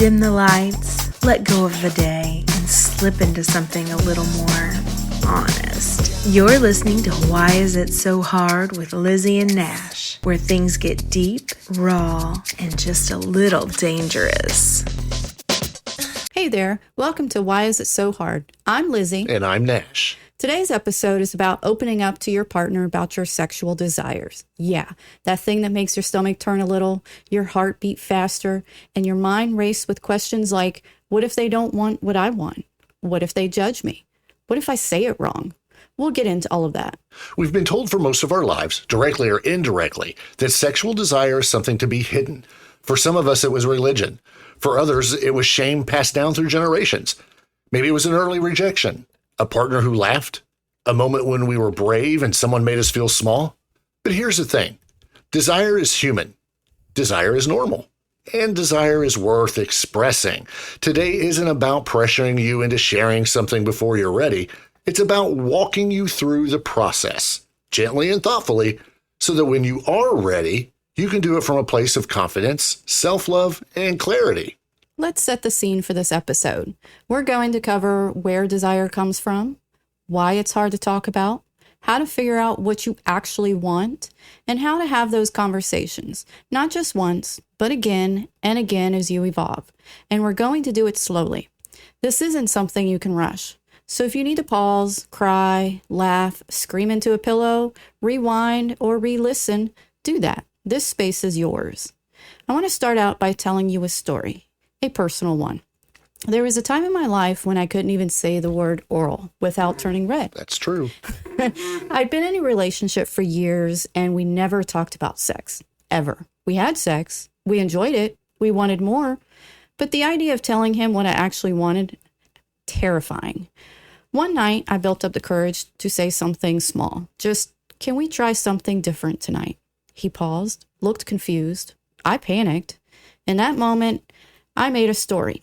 dim the lights, let go of the day, and slip into something a little more honest. You're listening to Why Is It So Hard with Lizzie and Nash, where things get deep, raw, and just a little dangerous. Hey there, welcome to Why Is It So Hard? I'm Lizzie. And I'm Nash. Today's episode is about opening up to your partner about your sexual desires. Yeah, that thing that makes your stomach turn a little, your heart beat faster, and your mind race with questions like, what if they don't want what I want? What if they judge me? What if I say it wrong? We'll get into all of that. We've been told for most of our lives, directly or indirectly, that sexual desire is something to be hidden. For some of us, it was religion. For others, it was shame passed down through generations. Maybe it was an early rejection, a partner who laughed, a moment when we were brave and someone made us feel small. But here's the thing. Desire is human. Desire is normal. And desire is worth expressing. Today isn't about pressuring you into sharing something before you're ready. It's about walking you through the process, gently and thoughtfully, so that when you are ready, you can do it from a place of confidence, self-love, and clarity. Let's set the scene for this episode. We're going to cover where desire comes from, why it's hard to talk about, how to figure out what you actually want, and how to have those conversations, not just once, but again and again as you evolve. And we're going to do it slowly. This isn't something you can rush. So if you need to pause, cry, laugh, scream into a pillow, rewind, or re-listen, do that. This space is yours. I want to start out by telling you a story, a personal one. There was a time in my life when I couldn't even say the word oral without turning red. That's true. I'd been in a relationship for years and we never talked about sex, ever. We had sex, we enjoyed it, we wanted more, but the idea of telling him what I actually wanted, terrifying. One night I built up the courage to say something small, just, can we try something different tonight? He paused, looked confused. I panicked. In that moment, I made a story.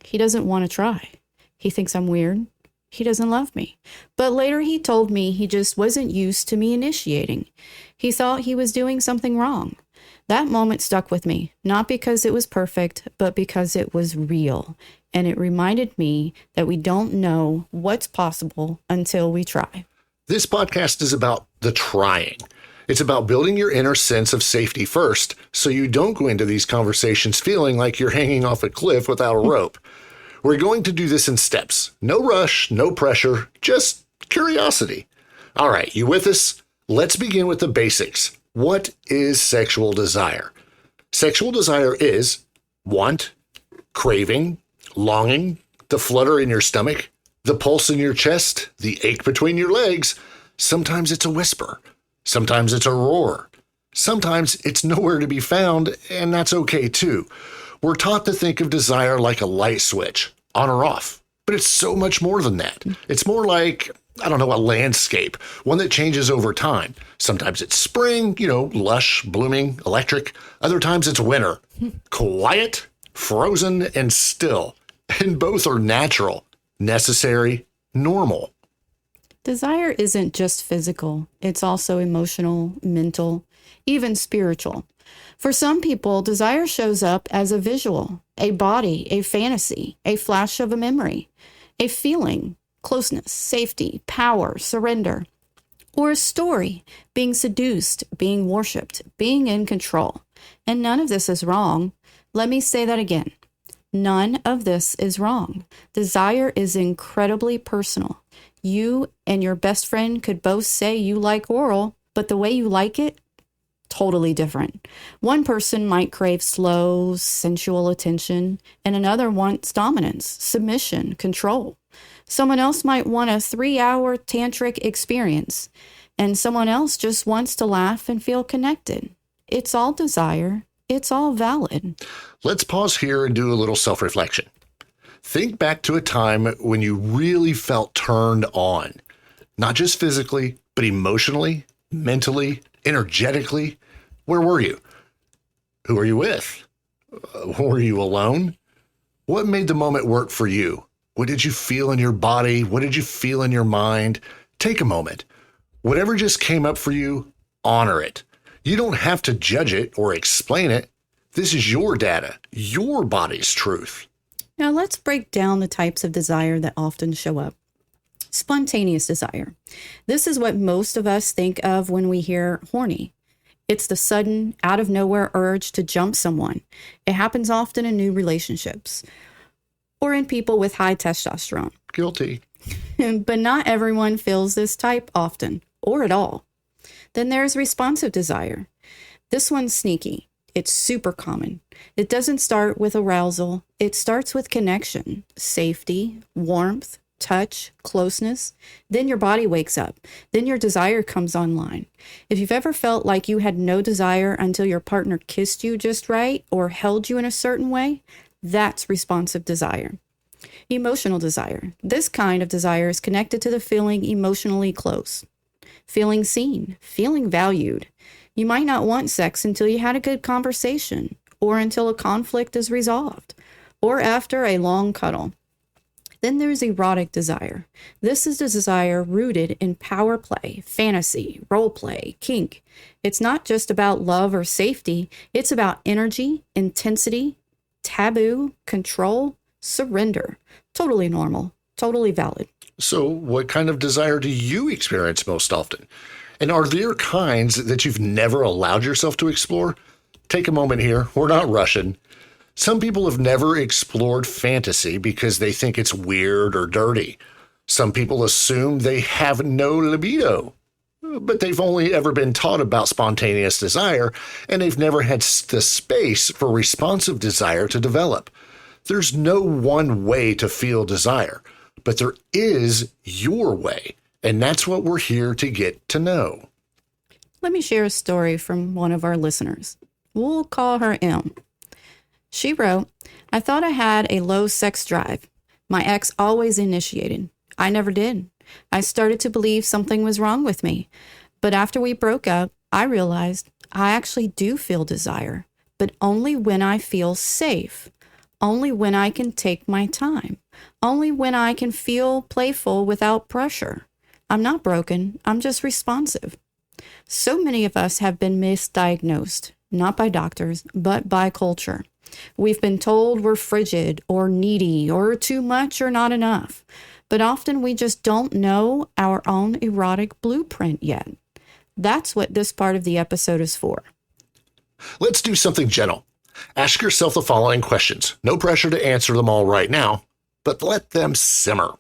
He doesn't want to try. He thinks I'm weird. He doesn't love me. But later he told me he just wasn't used to me initiating. He thought he was doing something wrong. That moment stuck with me, not because it was perfect, but because it was real. And it reminded me that we don't know what's possible until we try. This podcast is about the trying. It's about building your inner sense of safety first, so you don't go into these conversations feeling like you're hanging off a cliff without a rope. We're going to do this in steps. No rush, no pressure, just curiosity. All right, you with us? Let's begin with the basics. What is sexual desire? Sexual desire is want, craving, longing, the flutter in your stomach, the pulse in your chest, the ache between your legs. Sometimes it's a whisper. Sometimes it's a roar. Sometimes it's nowhere to be found, and that's okay too. We're taught to think of desire like a light switch, on or off, but it's so much more than that. It's more like, a landscape, one that changes over time. Sometimes it's spring, lush, blooming, electric. Other times it's winter, quiet, frozen, and still. And both are natural, necessary, normal. Desire isn't just physical. It's also emotional, mental, even spiritual. For some people, desire shows up as a visual, a body, a fantasy, a flash of a memory, a feeling, closeness, safety, power, surrender, or a story, being seduced, being worshipped, being in control. And none of this is wrong. Let me say that again. None of this is wrong. Desire is incredibly personal. You and your best friend could both say you like oral, but the way you like it, totally different. One person might crave slow, sensual attention, and another wants dominance, submission, control. Someone else might want a 3-hour tantric experience, and someone else just wants to laugh and feel connected. It's all desire. It's all valid. Let's pause here and do a little self-reflection. Think back to a time when you really felt turned on, not just physically, but emotionally, mentally, energetically. Where were you? Who were you with? Were you alone? What made the moment work for you? What did you feel in your body? What did you feel in your mind? Take a moment. Whatever just came up for you, honor it. You don't have to judge it or explain it. This is your data, your body's truth. Now let's break down the types of desire that often show up. Spontaneous desire. This is what most of us think of when we hear horny. It's the sudden, out of nowhere urge to jump someone. It happens often in new relationships or in people with high testosterone. Guilty. But not everyone feels this type often or at all. Then there's responsive desire. This one's sneaky. It's super common. It doesn't start with arousal. It starts with connection, safety, warmth, touch, closeness. Then your body wakes up. Then your desire comes online. If you've ever felt like you had no desire until your partner kissed you just right or held you in a certain way, that's responsive desire. Emotional desire. This kind of desire is connected to the feeling emotionally close. Feeling seen, feeling valued. You might not want sex until you had a good conversation, or until a conflict is resolved, or after a long cuddle. Then there's erotic desire. This is the desire rooted in power play, fantasy, role play, kink. It's not just about love or safety. It's about energy, intensity, taboo, control, surrender. Totally normal, totally valid. So what kind of desire do you experience most often? And are there kinds that you've never allowed yourself to explore? Take a moment here. We're not rushing. Some people have never explored fantasy because they think it's weird or dirty. Some people assume they have no libido, but they've only ever been taught about spontaneous desire, and they've never had the space for responsive desire to develop. There's no one way to feel desire, but there is your way, and that's what we're here to get to know. Let me share a story from one of our listeners. We'll call her M. She wrote, I thought I had a low sex drive. My ex always initiated. I never did. I started to believe something was wrong with me. But after we broke up, I realized I actually do feel desire, but only when I feel safe, only when I can take my time, only when I can feel playful without pressure. I'm not broken. I'm just responsive. So many of us have been misdiagnosed, not by doctors, but by culture. We've been told we're frigid or needy or too much or not enough, but often we just don't know our own erotic blueprint yet. That's what this part of the episode is for. Let's do something gentle. Ask yourself the following questions. No pressure to answer them all right now, but let them simmer.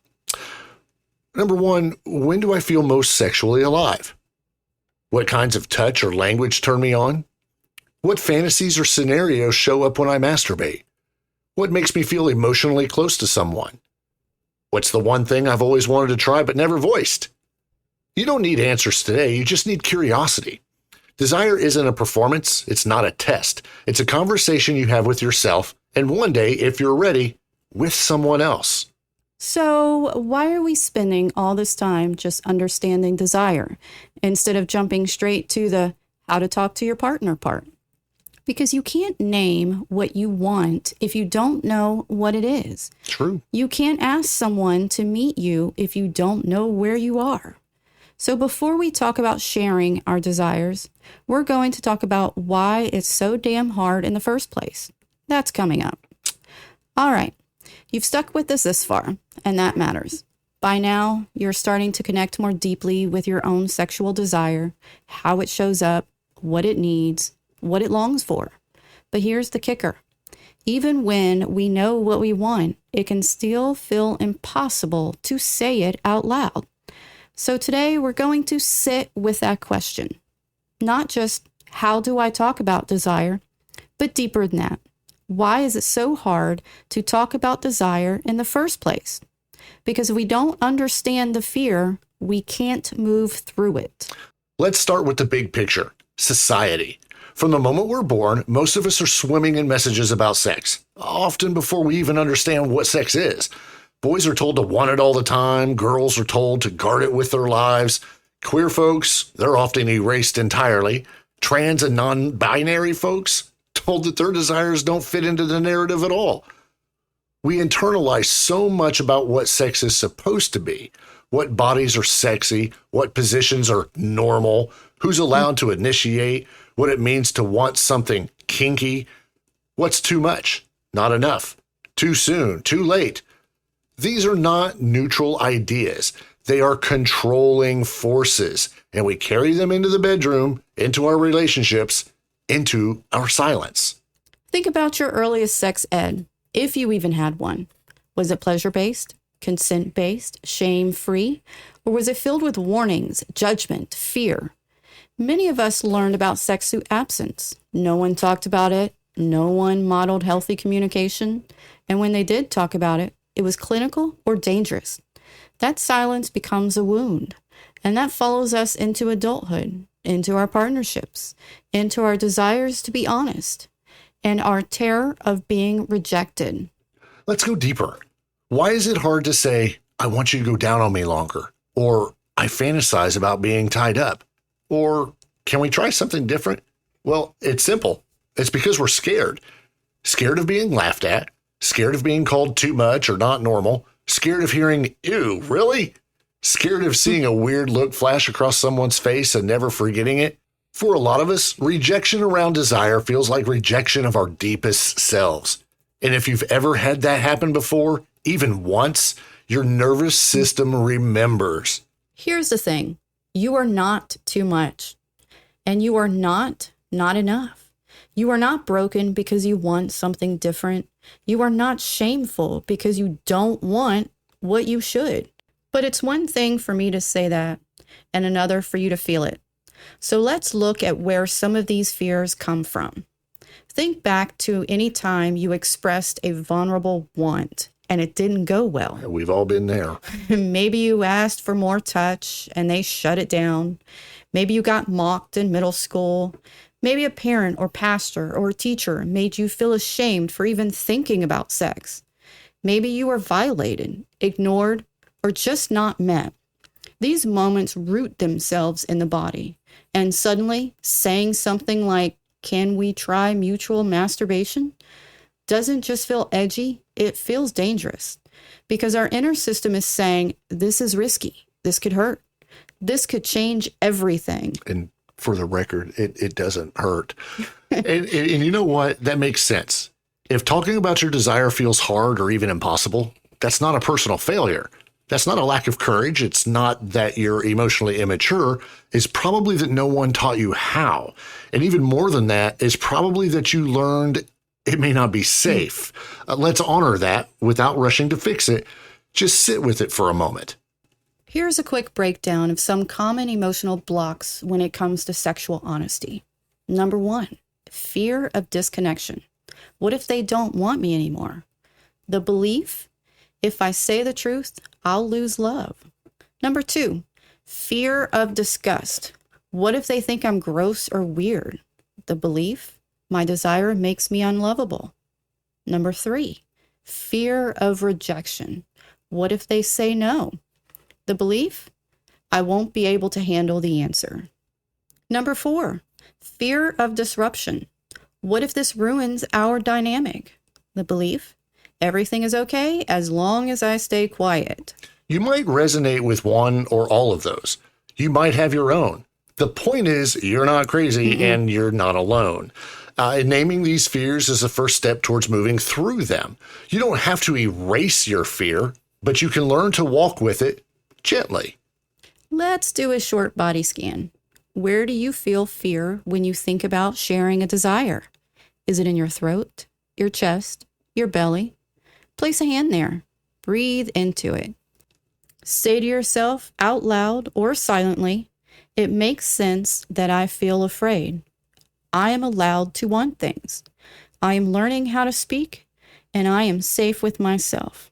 Number one, when do I feel most sexually alive? What kinds of touch or language turn me on? What fantasies or scenarios show up when I masturbate? What makes me feel emotionally close to someone? What's the one thing I've always wanted to try but never voiced? You don't need answers today, you just need curiosity. Desire isn't a performance, it's not a test. It's a conversation you have with yourself, and one day, if you're ready, with someone else. So why are we spending all this time just understanding desire instead of jumping straight to the how to talk to your partner part? Because you can't name what you want if you don't know what it is. True. You can't ask someone to meet you if you don't know where you are. So before we talk about sharing our desires, we're going to talk about why it's so damn hard in the first place. That's coming up. All right. You've stuck with us this far, and that matters. By now, you're starting to connect more deeply with your own sexual desire, how it shows up, what it needs, what it longs for. But here's the kicker. Even when we know what we want, it can still feel impossible to say it out loud. So today we're going to sit with that question. Not just how do I talk about desire, but deeper than that. Why is it so hard to talk about desire in the first place? Because if we don't understand the fear, we can't move through it. Let's start with the big picture, society. From the moment we're born, most of us are swimming in messages about sex, often before we even understand what sex is. Boys are told to want it all the time. Girls are told to guard it with their lives. Queer folks, they're often erased entirely. Trans and non-binary folks, told that their desires don't fit into the narrative at all. We internalize so much about what sex is supposed to be, what bodies are sexy, what positions are normal, who's allowed to initiate, what it means to want something kinky. What's too much? Not enough. Too soon? Too late? These are not neutral ideas. They are controlling forces, and we carry them into the bedroom, into our relationships, into our silence. Think about your earliest sex ed, if you even had one. Was it pleasure-based, consent-based, shame-free, or was it filled with warnings, judgment, fear? Many of us learned about sex through absence. No one talked about it. No one modeled healthy communication. And when they did talk about it, it was clinical or dangerous. That silence becomes a wound. And that follows us into adulthood, into our partnerships, into our desires to be honest, and our terror of being rejected. Let's go deeper. Why is it hard to say, I want you to go down on me longer? Or I fantasize about being tied up? Or can we try something different? Well, it's simple. It's because we're scared. Scared of being laughed at, scared of being called too much or not normal, scared of hearing, ew, really? Scared of seeing a weird look flash across someone's face and never forgetting it? For a lot of us, rejection around desire feels like rejection of our deepest selves. And if you've ever had that happen before, even once, your nervous system remembers. Here's the thing. You are not too much. And you are not enough. You are not broken because you want something different. You are not shameful because you don't want what you should. But it's one thing for me to say that and another for you to feel it. So let's look at where some of these fears come from. Think back to any time you expressed a vulnerable want and it didn't go well. We've all been there. Maybe you asked for more touch and they shut it down. Maybe you got mocked in middle school. Maybe a parent or pastor or teacher made you feel ashamed for even thinking about sex. Maybe you were violated, ignored, or just not met. These moments root themselves in the body. And suddenly, saying something like, can we try mutual masturbation? Doesn't just feel edgy, it feels dangerous. Because our inner system is saying, this is risky, this could hurt, this could change everything. And for the record, it doesn't hurt. and you know what? That makes sense. If talking about your desire feels hard or even impossible, that's not a personal failure. That's not a lack of courage. It's not that you're emotionally immature. It's probably that no one taught you how. And even more than that, is probably that you learned it may not be safe. Let's honor that without rushing to fix it. Just sit with it for a moment. Here's a quick breakdown of some common emotional blocks when it comes to sexual honesty. Number 1, fear of disconnection. What if they don't want me anymore? The belief, if I say the truth, I'll lose love. Number 2, fear of disgust. What if they think I'm gross or weird? The belief, my desire makes me unlovable. Number 3, fear of rejection. What if they say no? The belief, I won't be able to handle the answer. Number 4, fear of disruption. What if this ruins our dynamic? The belief, everything is okay as long as I stay quiet. You might resonate with one or all of those. You might have your own. The point is, you're not crazy and you're not alone. Naming these fears is the first step towards moving through them. You don't have to erase your fear, but you can learn to walk with it gently. Let's do a short body scan. Where do you feel fear when you think about sharing a desire? Is it in your throat, your chest, your belly? Place a hand there. Breathe into it. Say to yourself out loud or silently, it makes sense that I feel afraid. I am allowed to want things. I am learning how to speak, and I am safe with myself.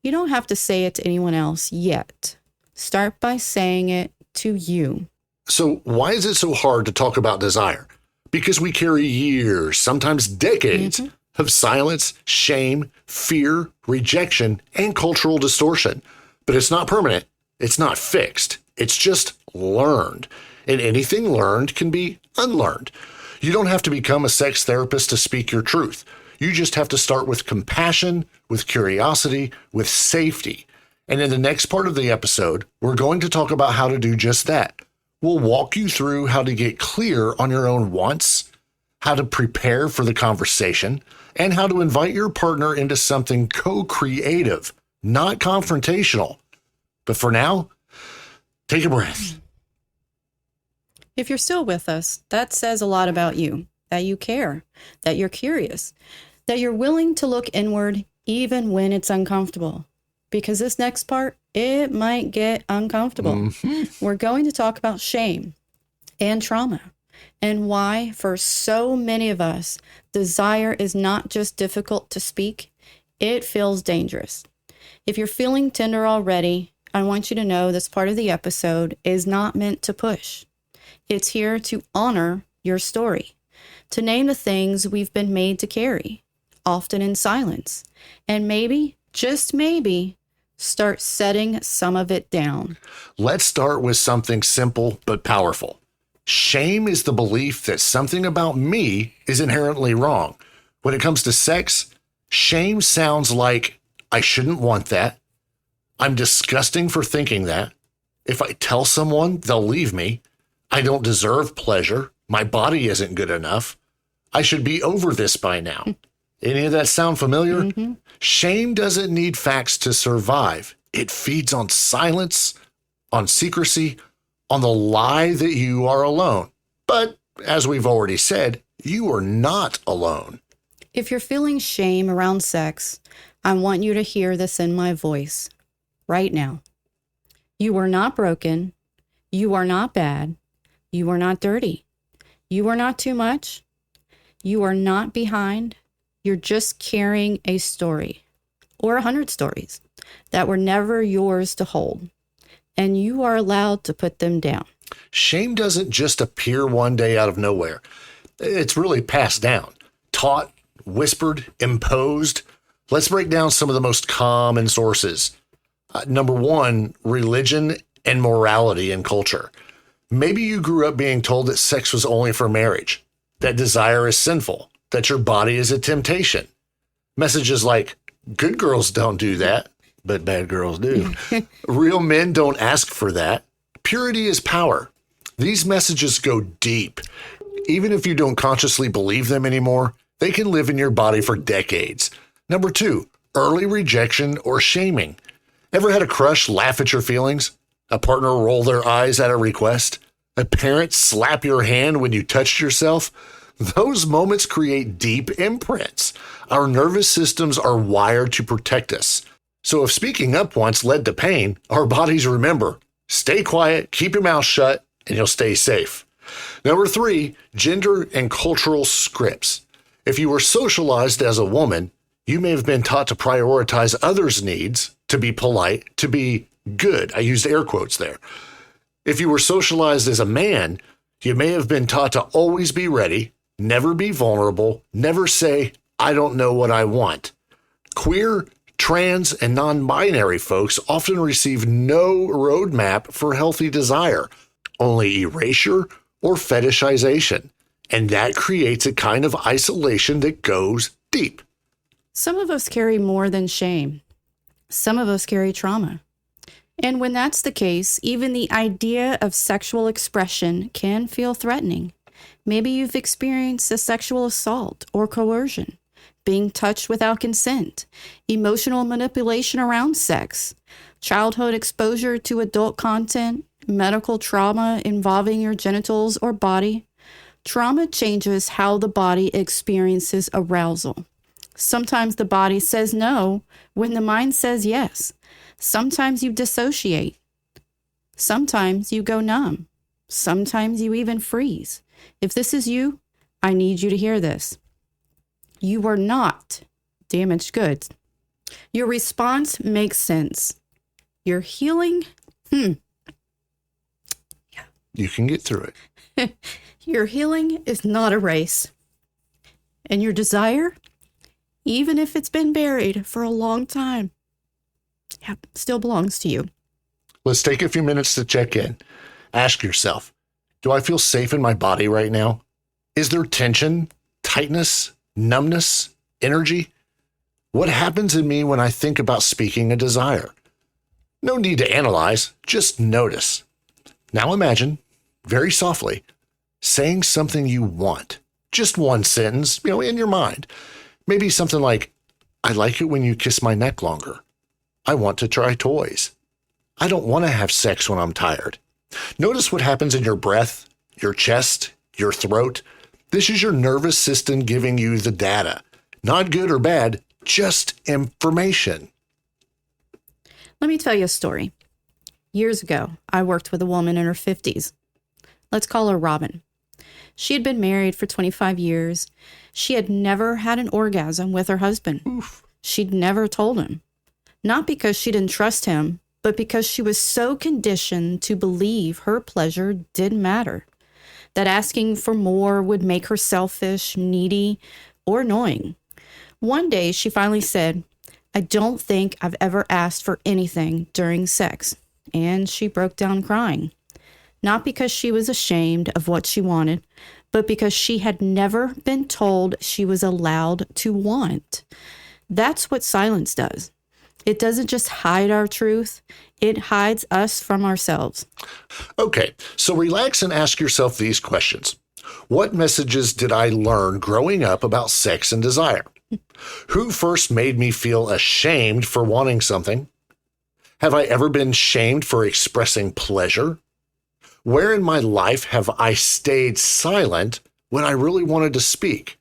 You don't have to say it to anyone else yet. Start by saying it to you. So why is it so hard to talk about desire? Because we carry years, sometimes decades, of silence, shame, fear, rejection, and cultural distortion. But it's not permanent. It's not fixed. It's just learned. And anything learned can be unlearned. You don't have to become a sex therapist to speak your truth. You just have to start with compassion, with curiosity, with safety. And in the next part of the episode, we're going to talk about how to do just that. We'll walk you through how to get clear on your own wants, how to prepare for the conversation, and how to invite your partner into something co-creative, not confrontational. But for now, take a breath. If you're still with us, that says a lot about you, that you care, that you're curious, that you're willing to look inward even when it's uncomfortable. Because this next part, it might get uncomfortable. Mm-hmm. We're going to talk about shame and trauma and why, for so many of us, desire is not just difficult to speak, it feels dangerous. If you're feeling tender already, I want you to know this part of the episode is not meant to push. It's here to honor your story, to name the things we've been made to carry, often in silence, and maybe, just maybe, start setting some of it down. Let's start with something simple but powerful. Shame is the belief that something about me is inherently wrong. When it comes to sex, shame sounds like, I shouldn't want that. I'm disgusting for thinking that. If I tell someone, they'll leave me. I don't deserve pleasure. My body isn't good enough. I should be over this by now. Any of that sound familiar? Mm-hmm. Shame doesn't need facts to survive. It feeds on silence, on secrecy, on the lie that you are alone. But as we've already said, you are not alone. If you're feeling shame around sex, I want you to hear this in my voice right now. You are not broken. You are not bad. You are not dirty. You are not too much. You are not behind. You're just carrying a story or 100 stories that were never yours to hold. And you are allowed to put them down. Shame doesn't just appear one day out of nowhere. It's really passed down, taught, whispered, imposed. Let's break down some of the most common sources. Number one, religion and morality and culture. Maybe you grew up being told that sex was only for marriage, that desire is sinful, that your body is a temptation. Messages like, good girls don't do that, but bad girls do. Real men don't ask for that. Purity is power. These messages go deep. Even if you don't consciously believe them anymore, they can live in your body for decades. Number two, early rejection or shaming. Ever had a crush laugh at your feelings? A partner roll their eyes at a request? A parent slap your hand when you touched yourself? Those moments create deep imprints. Our nervous systems are wired to protect us. So if speaking up once led to pain, our bodies remember. Stay quiet, keep your mouth shut, and you'll stay safe. Number three, gender and cultural scripts. If you were socialized as a woman, you may have been taught to prioritize others' needs, to be polite, to be good. I used air quotes there. If you were socialized as a man, you may have been taught to always be ready, never be vulnerable, never say, I don't know what I want. Queer, trans, and non-binary folks often receive no roadmap for healthy desire, only erasure or fetishization. And that creates a kind of isolation that goes deep. Some of us carry more than shame. Some of us carry trauma. And when that's the case, even the idea of sexual expression can feel threatening. Maybe you've experienced a sexual assault or coercion, being touched without consent, emotional manipulation around sex, childhood exposure to adult content, medical trauma involving your genitals or body. Trauma changes how the body experiences arousal. Sometimes the body says no when the mind says yes. Sometimes you dissociate. Sometimes you go numb. Sometimes you even freeze. If this is you, I need you to hear this. You are not damaged goods. Your response makes sense. Your healing, You can get through it. Your healing is not a race. And your desire, even if it's been buried for a long time, still belongs to you. Let's take a few minutes to check in. Ask yourself, do I feel safe in my body right now? Is there tension, tightness, numbness, energy? What happens in me when I think about speaking a desire? No need to analyze, just notice. Now imagine, very softly, saying something you want, Just one sentence, in your mind. Maybe something like, I like it when you kiss my neck longer. I want to try toys. I don't want to have sex when I'm tired. Notice what happens in your breath, your chest, your throat. This is your nervous system giving you the data. Not good or bad, just information. Let me tell you a story. Years ago, I worked with a woman in her 50s. Let's call her Robin. She had been married for 25 years. She had never had an orgasm with her husband. Oof. She'd never told him. Not because she didn't trust him, but because she was so conditioned to believe her pleasure didn't matter. That asking for more would make her selfish, needy, or annoying. One day, she finally said, I don't think I've ever asked for anything during sex. And she broke down crying. Not because she was ashamed of what she wanted, but because she had never been told she was allowed to want. That's what silence does. It doesn't just hide our truth, it hides us from ourselves. Okay, so relax and ask yourself these questions. What messages did I learn growing up about sex and desire? Who first made me feel ashamed for wanting something? Have I ever been shamed for expressing pleasure? Where in my life have I stayed silent when I really wanted to speak?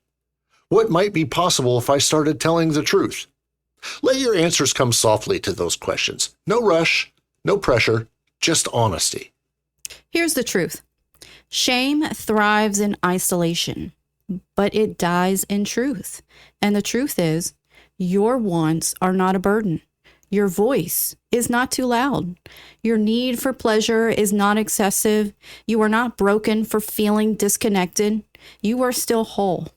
What might be possible if I started telling the truth? Let your answers come softly to those questions. No rush, no pressure, just honesty. Here's the truth. Shame thrives in isolation, but it dies in truth. And the truth is, your wants are not a burden. Your voice is not too loud. Your need for pleasure is not excessive. You are not broken for feeling disconnected. You are still whole,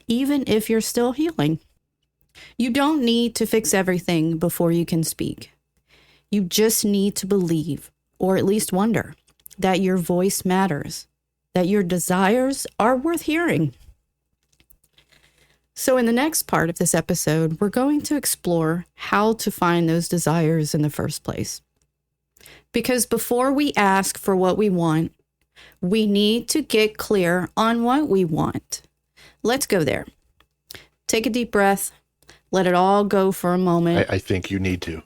even if you're still healing. You don't need to fix everything before you can speak. You just need to believe, or at least wonder, that your voice matters, that your desires are worth hearing. So in the next part of this episode, we're going to explore how to find those desires in the first place. Because before we ask for what we want, we need to get clear on what we want. Let's go there. Take a deep breath. Let it all go for a moment. I think you need to.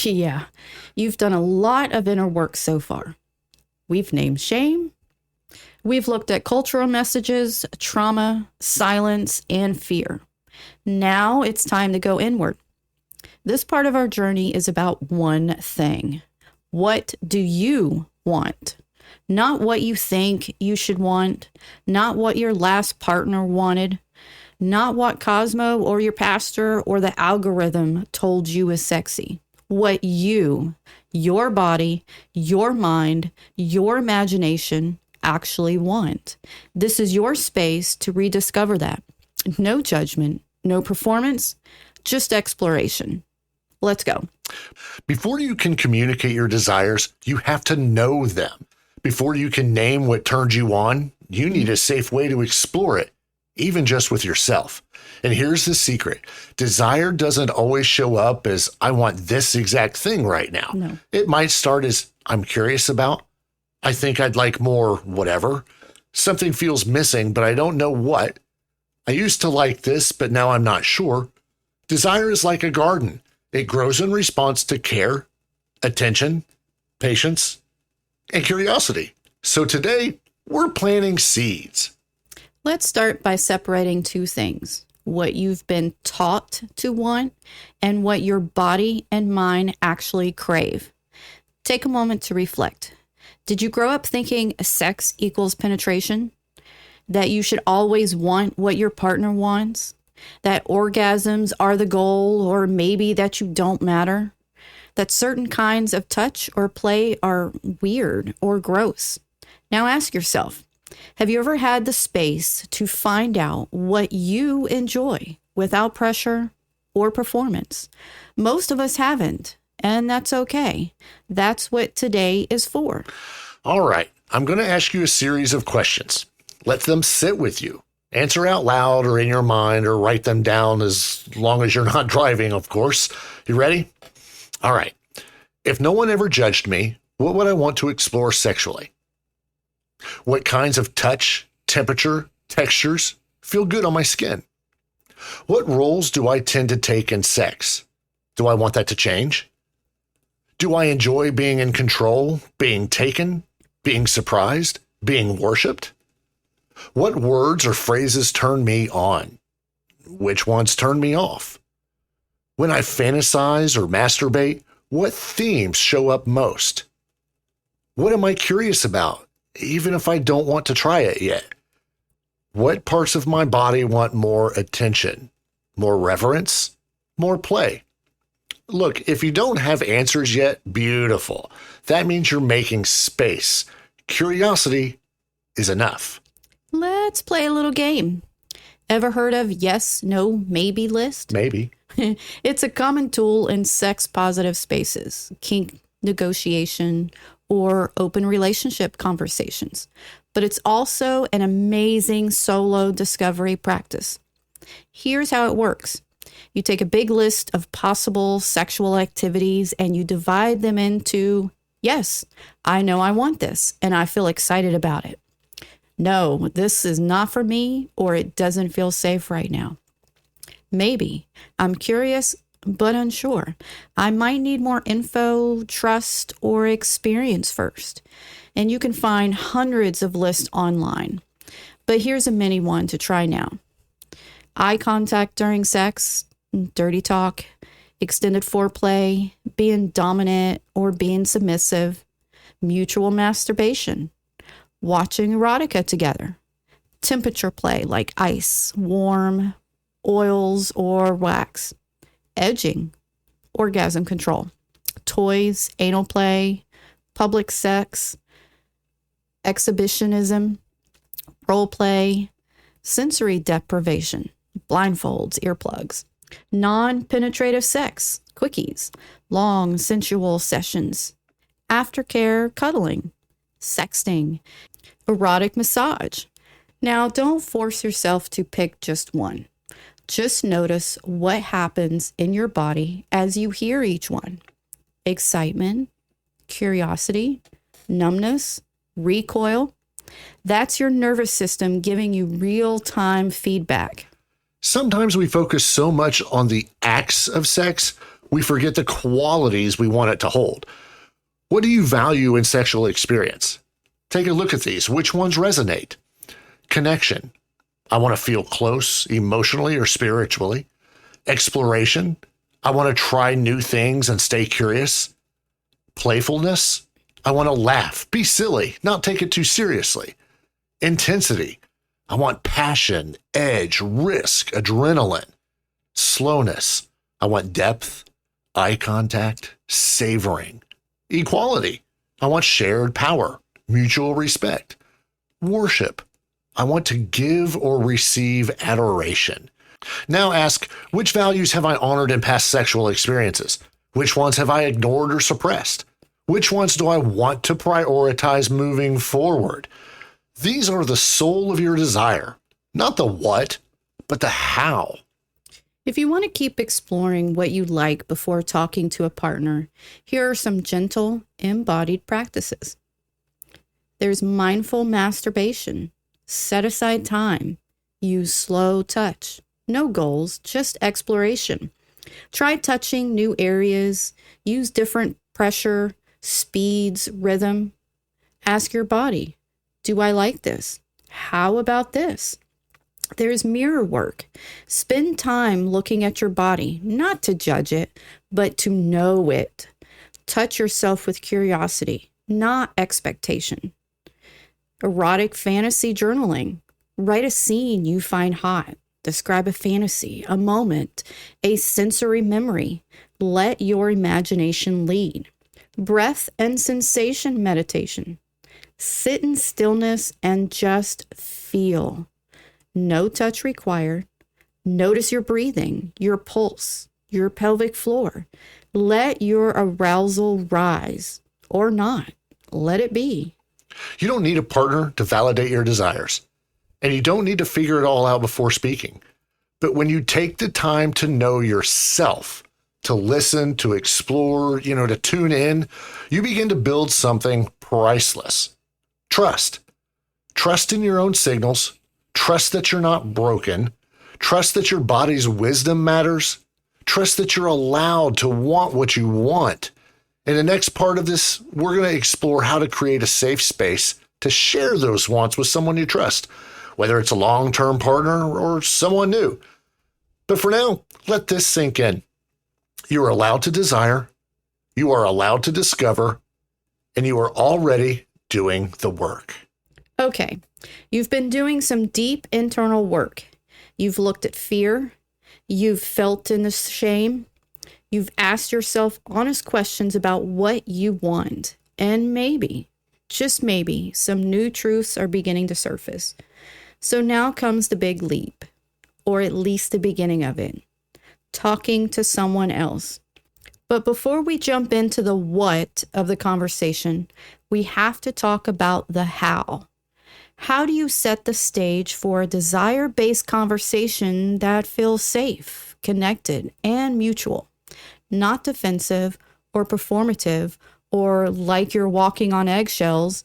Yeah, you've done a lot of inner work so far. We've named shame. We've looked at cultural messages, trauma, silence, and fear. Now it's time to go inward. This part of our journey is about one thing. What do you want? Not what you think you should want, not what your last partner wanted, not what Cosmo or your pastor or the algorithm told you is sexy. What you, your body, your mind, your imagination actually want. This is your space to rediscover that. No judgment, no performance, just exploration. Let's go. Before you can communicate your desires, you have to know them. Before you can name what turns you on, you need a safe way to explore it, even just with yourself. And here's the secret. Desire doesn't always show up as, I want this exact thing right now. No. It might start as, I'm curious about. I think I'd like more whatever. Something feels missing, but I don't know what. I used to like this, but now I'm not sure. Desire is like a garden. It grows in response to care, attention, patience, and curiosity. So today, we're planting seeds. Let's start by separating two things. What you've been taught to want and what your body and mind actually crave. Take a moment to reflect. Did you grow up thinking sex equals penetration? That you should always want what your partner wants? That orgasms are the goal, or maybe that you don't matter? That certain kinds of touch or play are weird or gross? Now ask yourself, have you ever had the space to find out what you enjoy without pressure or performance? Most of us haven't, and that's okay. That's what today is for. All right, I'm going to ask you a series of questions. Let them sit with you. Answer out loud or in your mind, or write them down as long as you're not driving, of course. You ready? All right. If no one ever judged me, what would I want to explore sexually? What kinds of touch, temperature, textures, feel good on my skin? What roles do I tend to take in sex? Do I want that to change? Do I enjoy being in control, being taken, being surprised, being worshipped? What words or phrases turn me on? Which ones turn me off? When I fantasize or masturbate, what themes show up most? What am I curious about, even if I don't want to try it yet? What parts of my body want more attention, more reverence, more play? Look, if you don't have answers yet, beautiful. That means you're making space. Curiosity is enough. Let's play a little game. Ever heard of yes, no, maybe list? Maybe. It's a common tool in sex-positive spaces, kink negotiation, or open relationship conversations. But it's also an amazing solo discovery practice. Here's how it works. You take a big list of possible sexual activities and you divide them into, yes, I know I want this and I feel excited about it. No, this is not for me, or it doesn't feel safe right now. Maybe, I'm curious but unsure. I might need more info, trust, or experience first. And you can find hundreds of lists online. But here's a mini one to try now. Eye contact during sex, dirty talk, extended foreplay, being dominant or being submissive, mutual masturbation, watching erotica together, temperature play like ice, warm, oils, or wax, edging, orgasm control, toys, anal play, public sex, exhibitionism, role play, sensory deprivation, blindfolds, earplugs, non-penetrative sex, quickies, long sensual sessions, aftercare cuddling, sexting, erotic massage. Now, don't force yourself to pick just one. Just notice what happens in your body as you hear each one. Excitement, curiosity, numbness, recoil. That's your nervous system giving you real-time feedback. Sometimes we focus so much on the acts of sex, we forget the qualities we want it to hold. What do you value in sexual experience? Take a look at these. Which ones resonate? Connection. I want to feel close emotionally or spiritually. Exploration. I want to try new things and stay curious. Playfulness. I want to laugh, be silly, not take it too seriously. Intensity. I want passion, edge, risk, adrenaline. Slowness. I want depth, eye contact, savoring. Equality. I want shared power, mutual respect. Worship. I want to give or receive adoration. Now ask, which values have I honored in past sexual experiences? Which ones have I ignored or suppressed? Which ones do I want to prioritize moving forward? These are the soul of your desire, not the what, but the how. If you want to keep exploring what you like before talking to a partner, here are some gentle, embodied practices. There's mindful masturbation. Set aside time. Use slow touch. No goals, just exploration. Try touching new areas. Use different pressure, speeds, rhythm. Ask your body, do I like this? How about this? There's mirror work. Spend time looking at your body, not to judge it, but to know it. Touch yourself with curiosity, not expectation. Erotic fantasy journaling. Write a scene you find hot. Describe a fantasy, a moment, a sensory memory. Let your imagination lead. Breath and sensation meditation. Sit in stillness and just feel. No touch required. Notice your breathing, your pulse, your pelvic floor. Let your arousal rise or not. Let it be. You don't need a partner to validate your desires, and you don't need to figure it all out before speaking. But when you take the time to know yourself, to listen, to explore, to tune in, you begin to build something priceless. Trust. Trust in your own signals. Trust that you're not broken. Trust that your body's wisdom matters. Trust that you're allowed to want what you want. In the next part of this, we're going to explore how to create a safe space to share those wants with someone you trust, whether it's a long-term partner or someone new. But for now, let this sink in. You are allowed to desire, you are allowed to discover, and you are already doing the work. Okay, you've been doing some deep internal work. You've looked at fear. You've felt in the shame. You've asked yourself honest questions about what you want. And maybe, just maybe, some new truths are beginning to surface. So now comes the big leap, or at least the beginning of it. Talking to someone else. But before we jump into the what of the conversation, we have to talk about the how. How do you set the stage for a desire-based conversation that feels safe, connected, and mutual? Not defensive or performative or like you're walking on eggshells.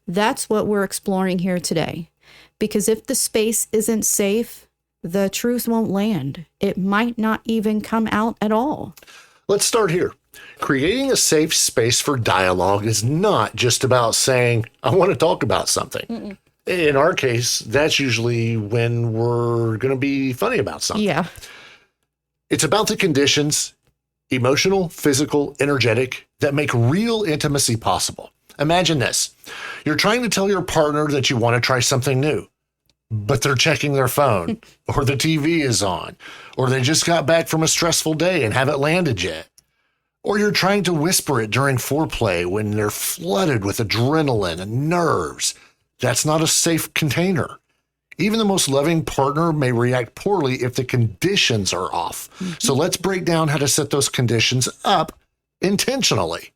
That's what we're exploring here today. Because if the space isn't safe, the truth won't land. It might not even come out at all. Let's start here. Creating a safe space for dialogue is not just about saying, I want to talk about something. Mm-mm. In our case, that's usually when we're going to be funny about something. Yeah. It's about the conditions, emotional, physical, energetic, that make real intimacy possible. Imagine this. You're trying to tell your partner that you want to try something new, but they're checking their phone, or the TV is on, or they just got back from a stressful day and haven't landed yet. Or you're trying to whisper it during foreplay when they're flooded with adrenaline and nerves. That's not a safe container. Even the most loving partner may react poorly if the conditions are off. Mm-hmm. So let's break down how to set those conditions up intentionally.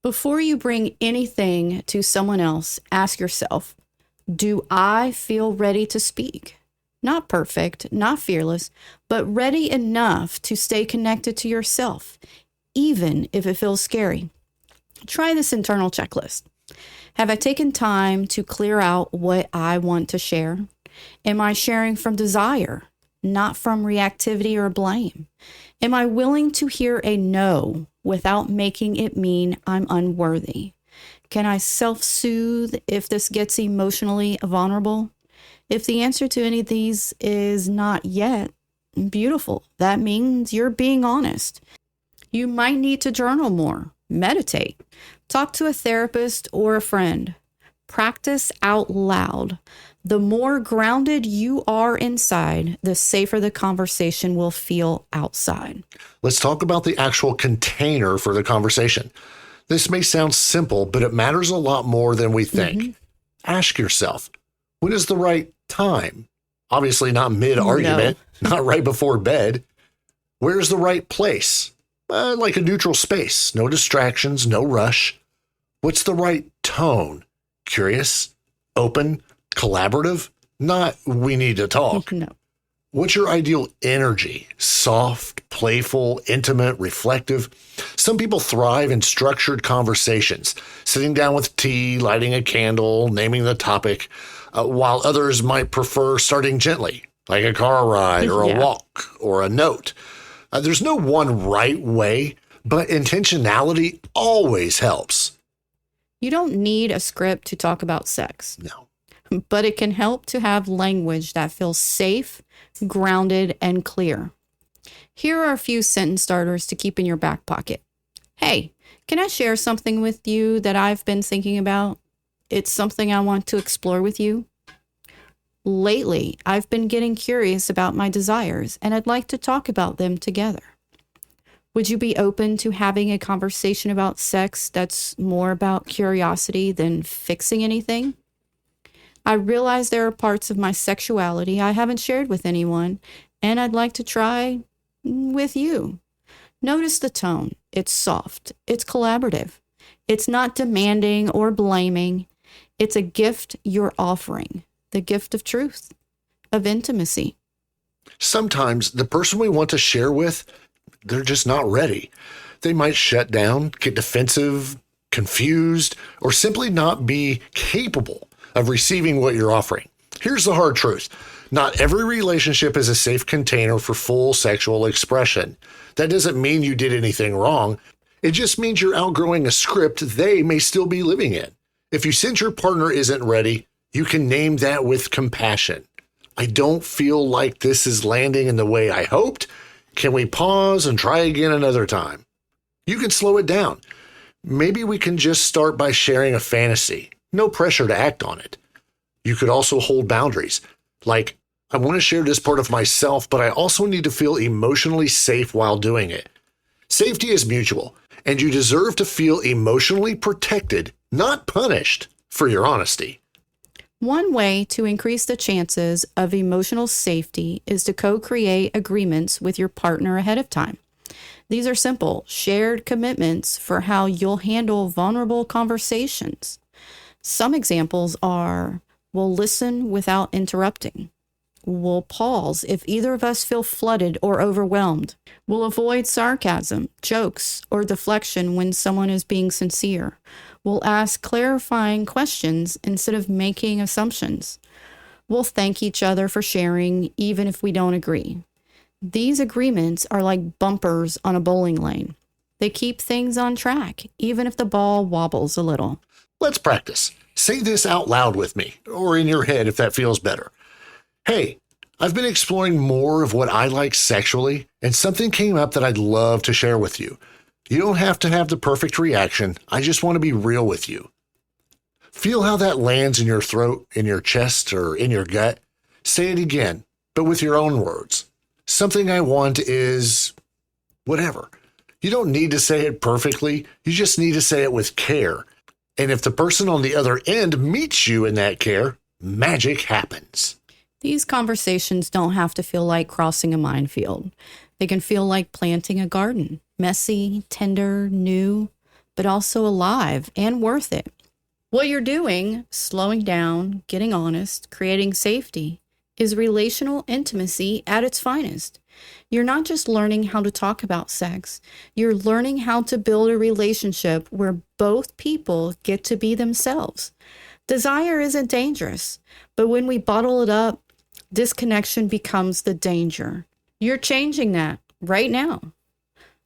Before you bring anything to someone else, ask yourself, do I feel ready to speak? Not perfect, not fearless, but ready enough to stay connected to yourself, even if it feels scary. Try this internal checklist. Have I taken time to clear out what I want to share? Am I sharing from desire, not from reactivity or blame? Am I willing to hear a no without making it mean I'm unworthy? Can I self-soothe if this gets emotionally vulnerable? If the answer to any of these is not yet, beautiful. That means you're being honest. You might need to journal more, meditate, talk to a therapist or a friend. Practice out loud. The more grounded you are inside, the safer the conversation will feel outside. Let's talk about the actual container for the conversation. This may sound simple, but it matters a lot more than we think. Mm-hmm. Ask yourself, when is the right time? Obviously not mid-argument, not right before bed. Where's the right place? Like a neutral space, no distractions, no rush. What's the right tone? Curious, open, collaborative? Not we need to talk. No. What's your ideal energy? Soft, playful, intimate, reflective? Some people thrive in structured conversations, sitting down with tea, lighting a candle, naming the topic, while others might prefer starting gently, like a car ride or a walk or a note. There's no one right way, but intentionality always helps. You don't need a script to talk about sex. No. But it can help to have language that feels safe, grounded, and clear. Here are a few sentence starters to keep in your back pocket. Hey, can I share something with you that I've been thinking about? It's something I want to explore with you. Lately, I've been getting curious about my desires, and I'd like to talk about them together. Would you be open to having a conversation about sex that's more about curiosity than fixing anything? I realize there are parts of my sexuality I haven't shared with anyone, and I'd like to try with you. Notice the tone. It's soft. It's collaborative. It's not demanding or blaming. It's a gift you're offering. The gift of truth, of intimacy. Sometimes the person we want to share with, they're just not ready. They might shut down, get defensive, confused, or simply not be capable of receiving what you're offering. Here's the hard truth. Not every relationship is a safe container for full sexual expression. That doesn't mean you did anything wrong. It just means you're outgrowing a script they may still be living in. If you sense your partner isn't ready, you can name that with compassion. I don't feel like this is landing in the way I hoped. Can we pause and try again another time? You can slow it down. Maybe we can just start by sharing a fantasy. No pressure to act on it. You could also hold boundaries. Like, I want to share this part of myself, but I also need to feel emotionally safe while doing it. Safety is mutual, and you deserve to feel emotionally protected, not punished, for your honesty. One way to increase the chances of emotional safety is to co-create agreements with your partner ahead of time. These are simple, shared commitments for how you'll handle vulnerable conversations. Some examples are, we'll listen without interrupting. We'll pause if either of us feel flooded or overwhelmed. We'll avoid sarcasm, jokes, or deflection when someone is being sincere. We'll ask clarifying questions instead of making assumptions. We'll thank each other for sharing, even if we don't agree. These agreements are like bumpers on a bowling lane. They keep things on track, even if the ball wobbles a little. Let's practice. Say this out loud with me, or in your head if that feels better. Hey, I've been exploring more of what I like sexually, and something came up that I'd love to share with you. You don't have to have the perfect reaction. I just want to be real with you. Feel how that lands in your throat, in your chest, or in your gut. Say it again, but with your own words. Something I want is whatever. You don't need to say it perfectly. You just need to say it with care. And if the person on the other end meets you in that care, magic happens. These conversations don't have to feel like crossing a minefield. They can feel like planting a garden. Messy, tender, new, but also alive and worth it. What you're doing, slowing down, getting honest, creating safety, is relational intimacy at its finest. You're not just learning how to talk about sex. You're learning how to build a relationship where both people get to be themselves. Desire isn't dangerous, but when we bottle it up, disconnection becomes the danger. You're changing that right now.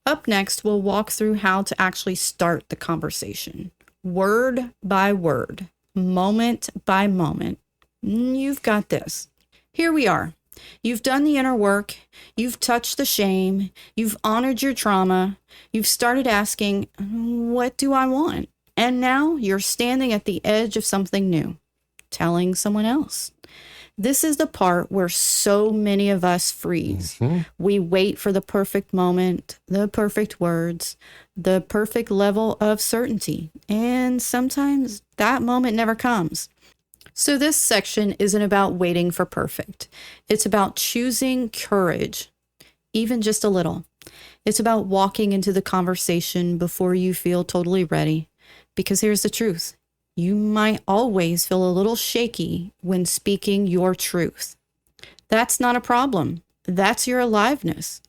Up next, we'll walk through how to actually start the conversation. Word by word, moment by moment. You've got this. Here we are. You've done the inner work. You've touched the shame. You've honored your trauma. You've started asking, what do I want? And now you're standing at the edge of something new, telling someone else. This is the part where so many of us freeze. We wait for the perfect moment, the perfect words, the perfect level of certainty. And sometimes that moment never comes. So this section isn't about waiting for perfect. It's about choosing courage, even just a little. It's about walking into the conversation before you feel totally ready. Because here's the truth. You might always feel a little shaky when speaking your truth. That's not a problem. That's your aliveness.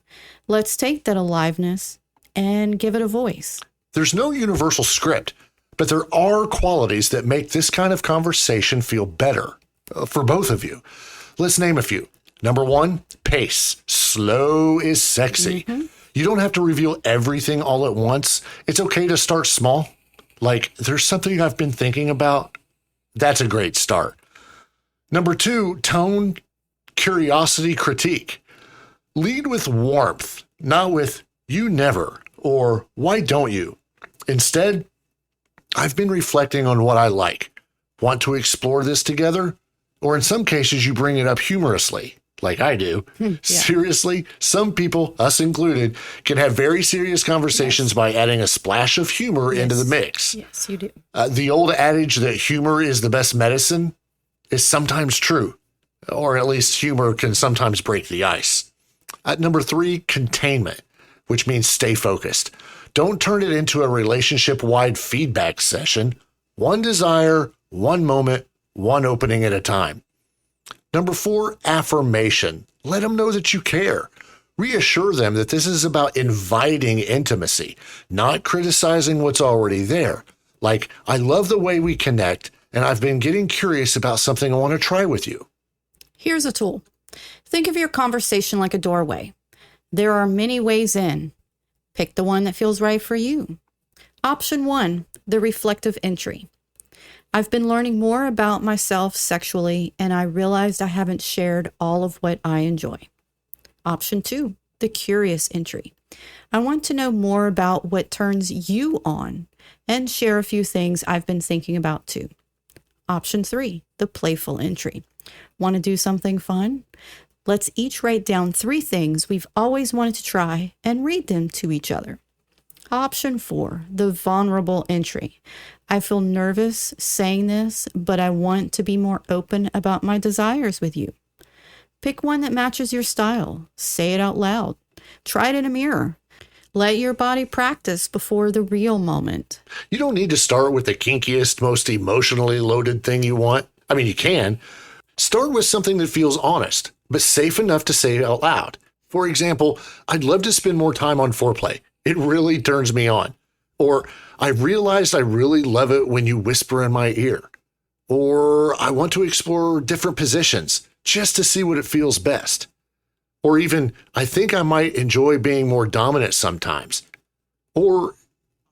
Let's take that aliveness and give it a voice. There's no universal script, but there are qualities that make this kind of conversation feel better for both of you. Let's name a few. Number one, pace. Slow is sexy. You don't have to reveal everything all at once. It's okay to start small. Like, there's something I've been thinking about. That's a great start. Number two, tone, curiosity, critique. Lead with warmth, not with you never or why don't you. Instead, I've been reflecting on what I like. Want to explore this together? Or in some cases, you bring it up humorously, like I do. Seriously, some people, us included, can have very serious conversations by adding a splash of humor into the mix. Yes, you do. The old adage that humor is the best medicine is sometimes true, or at least humor can sometimes break the ice. Number three, containment, which means stay focused. Don't turn it into a relationship-wide feedback session. One desire, one moment, one opening at a time. Number four, affirmation. Let them know that you care. Reassure them that this is about inviting intimacy, not criticizing what's already there. Like, I love the way we connect, and I've been getting curious about something I want to try with you. Here's a tool. Think of your conversation like a doorway. There are many ways in. Pick the one that feels right for you. Option 1, the reflective entry. I've been learning more about myself sexually, and I realized I haven't shared all of what I enjoy. Option 2, the curious entry. I want to know more about what turns you on and share a few things I've been thinking about too. Option 3, the playful entry. Want to do something fun? Let's each write down 3 things we've always wanted to try and read them to each other. Option 4, the vulnerable entry. I feel nervous saying this, but I want to be more open about my desires with you. Pick one that matches your style. Say it out loud. Try it in a mirror. Let your body practice before the real moment. You don't need to start with the kinkiest, most emotionally loaded thing you want. I mean, you can. Start with something that feels honest, but safe enough to say out loud. For example, I'd love to spend more time on foreplay. It really turns me on. Or, I realized I really love it when you whisper in my ear. Or, I want to explore different positions just to see what it feels best. Or even, I think I might enjoy being more dominant sometimes. Or,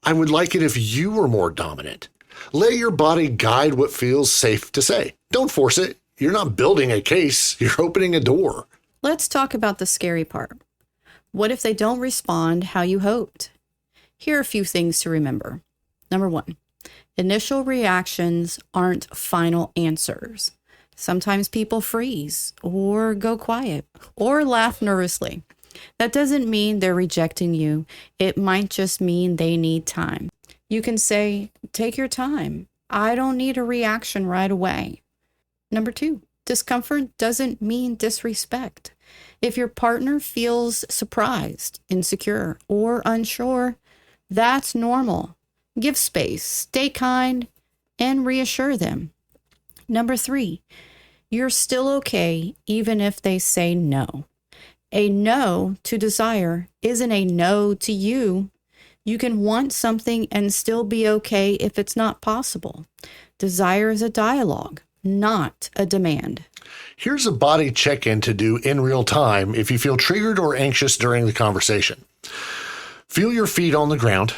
I would like it if you were more dominant. Let your body guide what feels safe to say. Don't force it. You're not building a case. You're opening a door. Let's talk about the scary part. What if they don't respond how you hoped? Here are a few things to remember. Number 1, initial reactions aren't final answers. Sometimes people freeze or go quiet or laugh nervously. That doesn't mean they're rejecting you. It might just mean they need time. You can say, take your time. I don't need a reaction right away. Number 2, discomfort doesn't mean disrespect. If your partner feels surprised, insecure, or unsure, that's normal. Give space, stay kind, and reassure them. Number 3, you're still okay even if they say no. A no to desire isn't a no to you. You can want something and still be okay if it's not possible. Desire is a dialogue, not a demand. Here's a body check-in to do in real time if you feel triggered or anxious during the conversation. Feel your feet on the ground,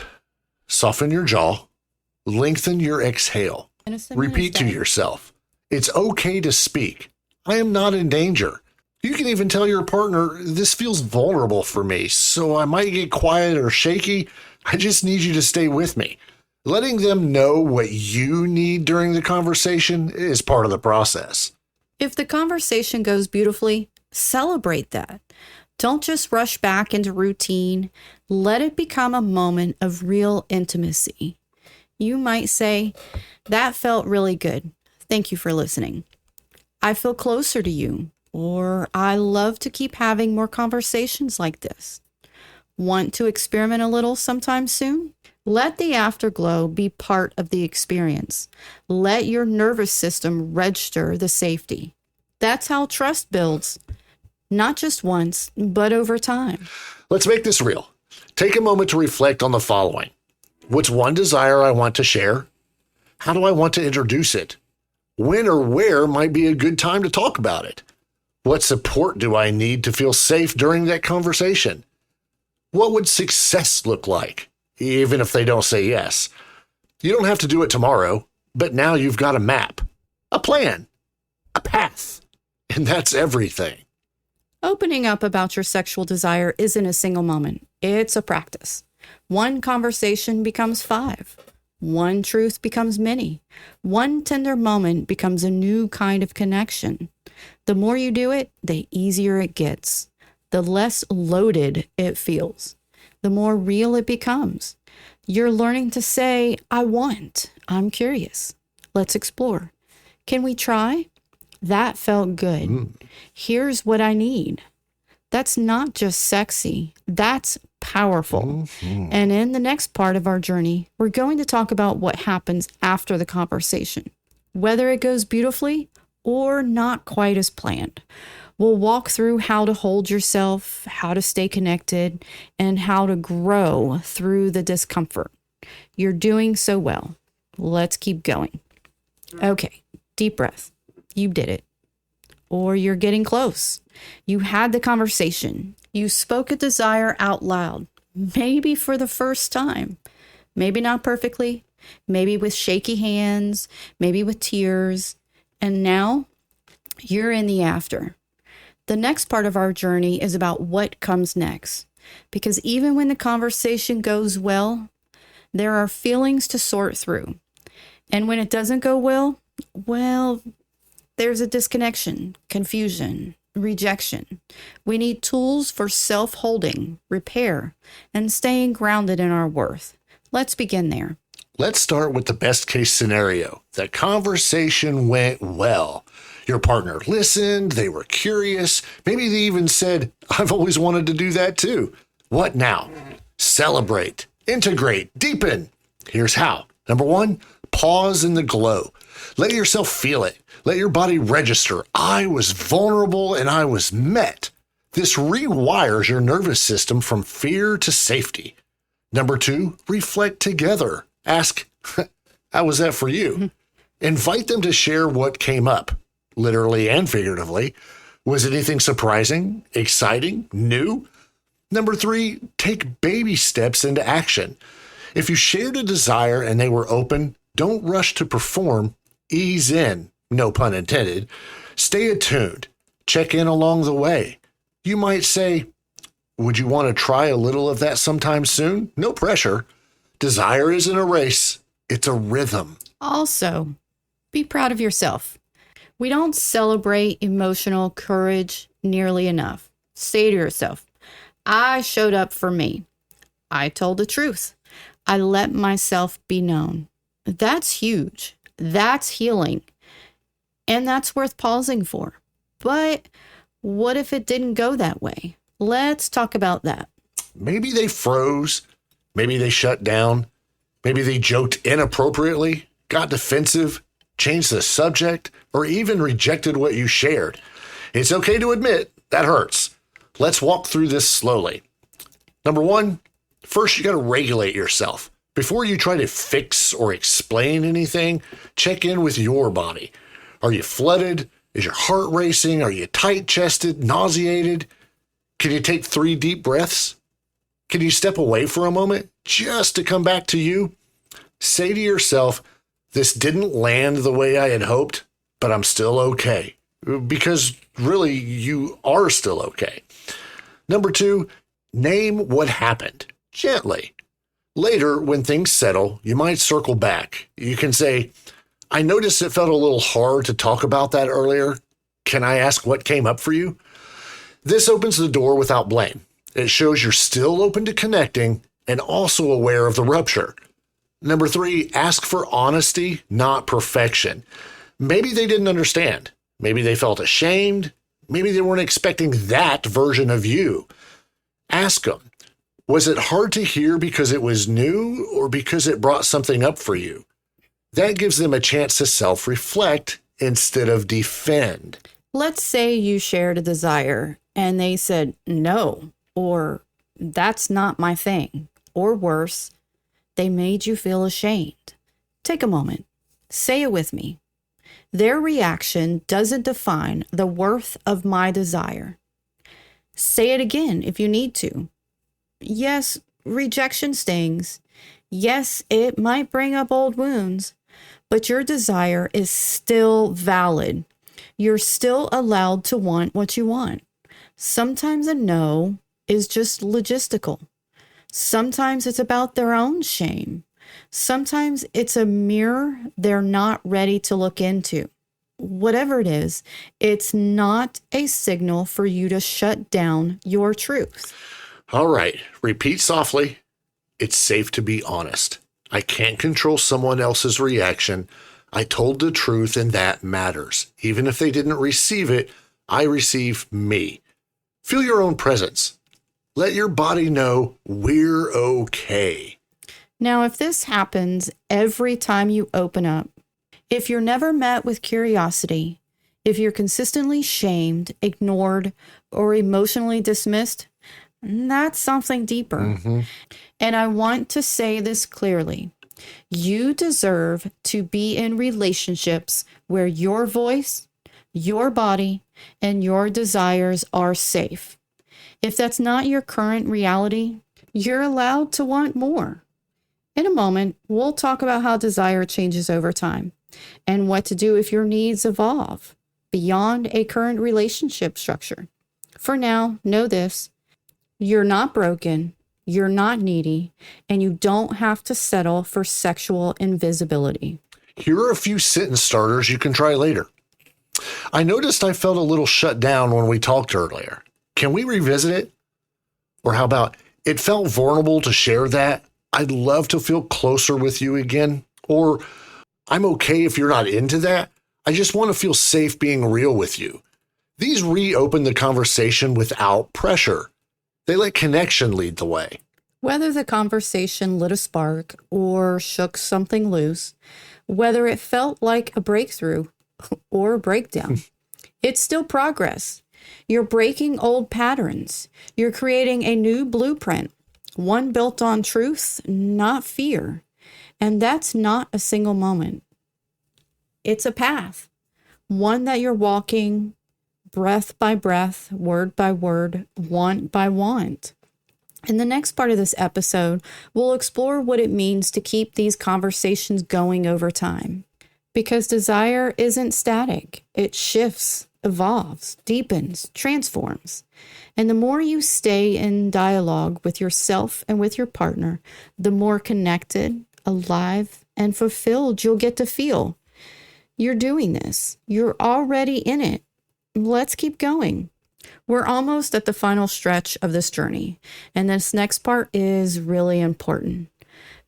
soften your jaw, lengthen your exhale. Repeat to yourself, it's okay to speak. I am not in danger. You can even tell your partner, this feels vulnerable for me, so I might get quiet or shaky. I just need you to stay with me. Letting them know what you need during the conversation is part of the process. If the conversation goes beautifully, celebrate that. Don't just rush back into routine. Let it become a moment of real intimacy. You might say, that felt really good. Thank you for listening. I feel closer to you. Or I love to keep having more conversations like this. Want to experiment a little sometime soon? Let the afterglow be part of the experience. Let your nervous system register the safety. That's how trust builds, not just once, but over time. Let's make this real. Take a moment to reflect on the following. What's one desire I want to share? How do I want to introduce it? When or where might be a good time to talk about it? What support do I need to feel safe during that conversation? What would success look like, even if they don't say yes? You don't have to do it tomorrow, but now you've got a map, a plan, a path, and that's everything. Opening up about your sexual desire isn't a single moment. It's a practice. One conversation becomes 5. One truth becomes many. One tender moment becomes a new kind of connection. The more you do it, the easier it gets. The less loaded it feels. The more real it becomes. You're learning to say, I want, I'm curious. Let's explore. Can we try? That felt good. Here's what I need. That's not just sexy. That's powerful. And in the next part of our journey, we're going to talk about what happens after the conversation, whether it goes beautifully or not quite as planned. We'll walk through how to hold yourself, how to stay connected, and how to grow through the discomfort. You're doing so well. Let's keep going. Okay, deep breath. You did it. or you're getting close. You had the conversation. You spoke a desire out loud, maybe for the first time, maybe not perfectly, maybe with shaky hands, maybe with tears. And now you're in the after. The next part of our journey is about what comes next. Because even when the conversation goes well, there are feelings to sort through. And when it doesn't go well, there's a disconnection, confusion, rejection. We need tools for self-holding, repair, and staying grounded in our worth. Let's begin there. Let's start with the best case scenario. The conversation went well. Your partner listened, they were curious. Maybe they even said, I've always wanted to do that too. What now? Celebrate, integrate, deepen. Here's how. Number 1, pause in the glow. Let yourself feel it. Let your body register. I was vulnerable and I was met. This rewires your nervous system from fear to safety. Number 2, reflect together. Ask, how was that for you? Invite them to share what came up, literally and figuratively. Was it anything surprising, exciting, new? Number 3, take baby steps into action. If you shared a desire and they were open, don't rush to perform. Ease in, no pun intended. Stay attuned. Check in along the way. You might say, would you want to try a little of that sometime soon? No pressure. Desire isn't a race. It's a rhythm. Also, be proud of yourself. We don't celebrate emotional courage nearly enough. Say to yourself, I showed up for me. I told the truth. I let myself be known. That's huge. That's healing. And that's worth pausing for. But what if it didn't go that way? Let's talk about that. Maybe they froze. Maybe they shut down. Maybe they joked inappropriately, got defensive, changed the subject, or even rejected what you shared. It's okay to admit that hurts. Let's walk through this slowly. Number 1, first you got to regulate yourself. Before you try to fix or explain anything, check in with your body. Are you flooded? Is your heart racing? Are you tight-chested, nauseated? Can you take 3 deep breaths? Can you step away for a moment just to come back to you? Say to yourself, this didn't land the way I had hoped, but I'm still okay. Because really, you are still okay. Number 2, name what happened gently. Later, when things settle, you might circle back. You can say, I noticed it felt a little hard to talk about that earlier. Can I ask what came up for you? This opens the door without blame. It shows you're still open to connecting and also aware of the rupture. Number 3, ask for honesty, not perfection. Maybe they didn't understand. Maybe they felt ashamed. Maybe they weren't expecting that version of you. Ask them, was it hard to hear because it was new or because it brought something up for you? That gives them a chance to self-reflect instead of defend. Let's say you shared a desire and they said no, or that's not my thing, or worse, they made you feel ashamed. Take a moment. Say it with me. Their reaction doesn't define the worth of my desire. Say it again if you need to. Yes, rejection stings. Yes, it might bring up old wounds, but your desire is still valid. You're still allowed to want what you want. Sometimes a no is just logistical. Sometimes it's about their own shame. Sometimes it's a mirror they're not ready to look into. Whatever it is, it's not a signal for you to shut down your truth. All right, repeat softly. It's safe to be honest. I can't control someone else's reaction. I told the truth and that matters. Even if they didn't receive it, I receive me. Feel your own presence. Let your body know we're okay. Now, if this happens every time you open up, if you're never met with curiosity, if you're consistently shamed, ignored, or emotionally dismissed, that's something deeper. Mm-hmm. And I want to say this clearly. You deserve to be in relationships where your voice, Your body and your desires are safe. If that's not your current reality, you're allowed to want more. In a moment, we'll talk about how desire changes over time and what to do if your needs evolve beyond a current relationship structure. For now, know this: you're not broken, you're not needy, and you don't have to settle for sexual invisibility. Here are a few sentence starters you can try later. I noticed I felt a little shut down when we talked earlier. Can we revisit it? Or how about, it felt vulnerable to share that? I'd love to feel closer with you again. Or, I'm okay if you're not into that. I just want to feel safe being real with you. These reopen the conversation without pressure. They let connection lead the way. Whether the conversation lit a spark or shook something loose, whether it felt like a breakthrough or a breakdown, it's still progress. You're breaking old patterns. You're creating a new blueprint, one built on truth, not fear. And that's not a single moment. It's a path, one that you're walking breath by breath, word by word, want by want. In the next part of this episode, we'll explore what it means to keep these conversations going over time. Because desire isn't static. It shifts, evolves, deepens, transforms. And the more you stay in dialogue with yourself and with your partner, the more connected, alive, and fulfilled you'll get to feel. You're doing this. You're already in it. Let's keep going. We're almost at the final stretch of this journey, and this next part is really important